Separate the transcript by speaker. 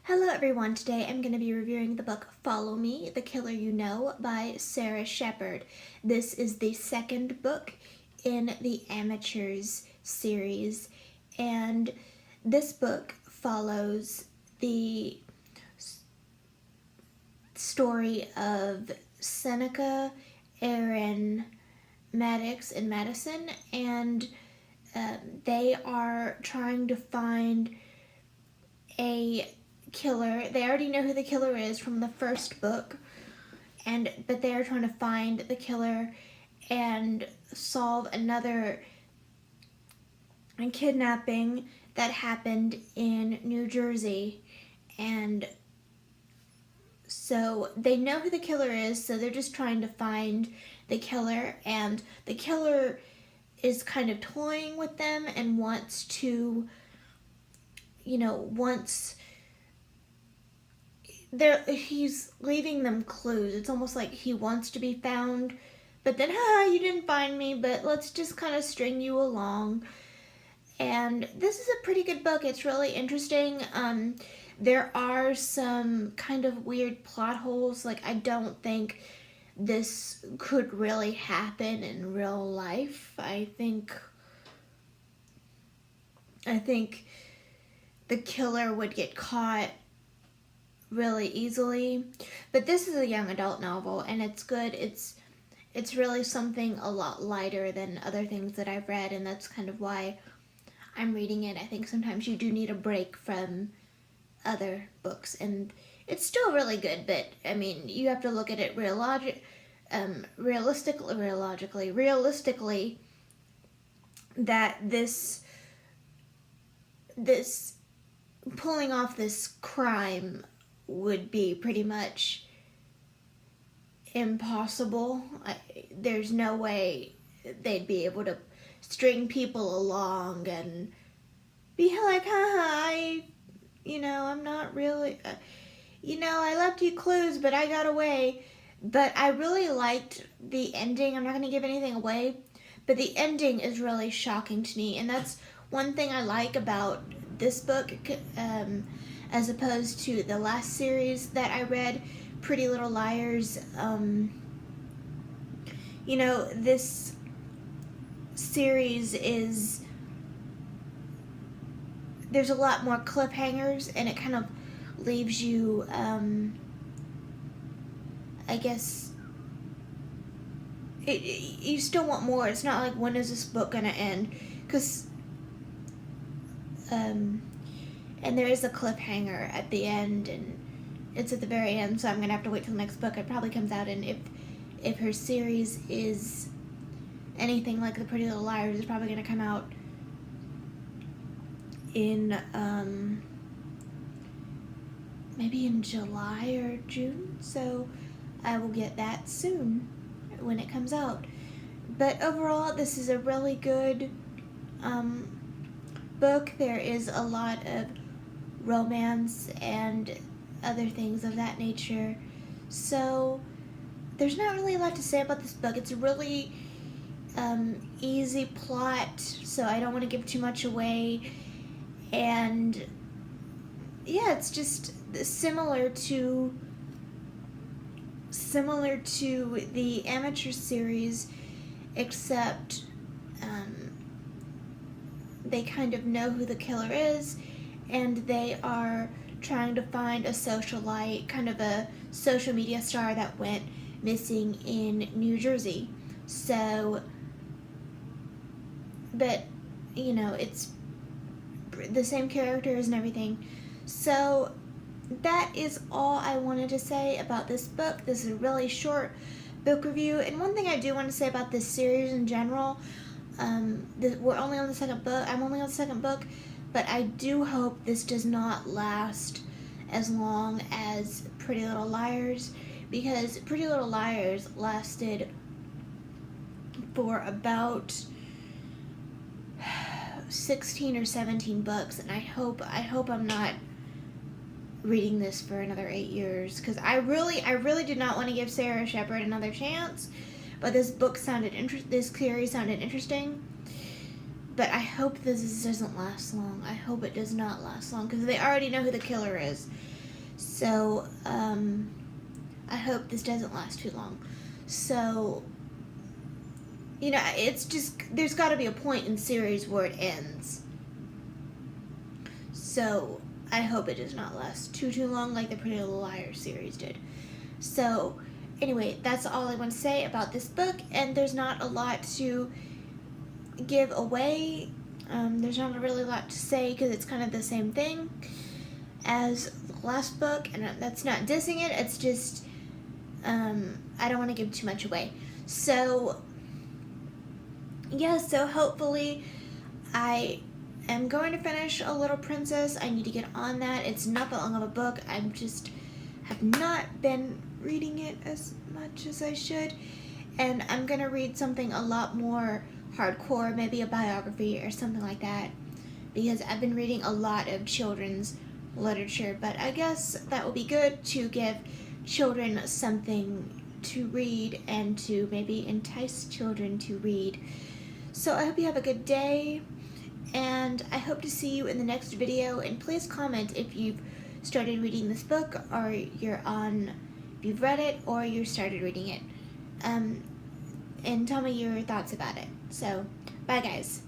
Speaker 1: Hello everyone, today I'm going to be reviewing the book Follow Me, The Killer You Know by Sara Shepard. This is the second book in the Amateurs series, and this book follows the story of Seneca, Aaron, Maddox, and Madison, and they are trying to find a killer. They already know who the killer is from the first book, but they are trying to find the killer and solve another kidnapping that happened in New Jersey. And so they know who the killer is, so they're just trying to find the killer, and the killer is kind of toying with them and wants he's leaving them clues. It's almost like he wants to be found, but then, you didn't find me, but let's just kind of string you along. And this is a pretty good book. It's really interesting. There are some kind of weird plot holes. Like, I don't think this could really happen in real life. I think the killer would get caught really easily. But this is a young adult novel, and it's good. It's really something a lot lighter than other things that I've read, and that's kind of why I'm reading it. I think sometimes you do need a break from other books, and it's still really good, but I mean, you have to look at it realistically, that this pulling off this crime would be pretty much impossible. There's no way they'd be able to string people along and be like, I'm not really, I left you clues, but I got away. But I really liked the ending. I'm not going to give anything away, but the ending is really shocking to me, and that's one thing I like about this book, as opposed to the last series that I read, Pretty Little Liars. This series there's a lot more cliffhangers, and it kind of leaves you, I guess, you still want more. It's not like, when is this book gonna end? Because, and there is a cliffhanger at the end, and it's at the very end, so I'm gonna have to wait till the next book. It probably comes out, and if her series is anything like the Pretty Little Liars, it's probably gonna come out in maybe in July or June, so I will get that soon when it comes out. But overall, this is a really good book. There is a lot of romance and other things of that nature, so there's not really a lot to say about this book. It's a really easy plot, so I don't want to give too much away. And yeah, it's just similar to the Amateur series, except they kind of know who the killer is, and they are trying to find a socialite, kind of a social media star that went missing in New Jersey. So, but it's the same characters and everything. So that is all I wanted to say about this book. This is a really short book review. And one thing I do want to say about this series in general, we're only on the second book. I'm only on the second book, but I do hope this does not last as long as Pretty Little Liars, because Pretty Little Liars lasted for about 16 or 17 books, and I hope I'm not reading this for another 8 years, because I really did not want to give Sara Shepard another chance, but this series sounded interesting. But I hope this doesn't last long. I hope it does not last long, because they already know who the killer is. So, I hope this doesn't last too long. So, it's just, there's got to be a point in series where it ends. So, I hope it does not last too long like the Pretty Little Liars series did. So, anyway, that's all I want to say about this book, and there's not a lot to give away. There's not really a lot to say because it's kind of the same thing as the last book, and that's not dissing it, it's just I don't want to give too much away. So yeah, so hopefully I am going to finish A Little Princess. I need to get on that. It's not that long of a book. I just have not been reading it as much as I should, and I'm going to read something a lot more hardcore, maybe a biography or something like that, because I've been reading a lot of children's literature, but I guess that would be good to give children something to read and to maybe entice children to read. So I hope you have a good day, and I hope to see you in the next video, and please comment if you've started reading this book, or if you've read it or you started reading it, and tell me your thoughts about it. So bye guys.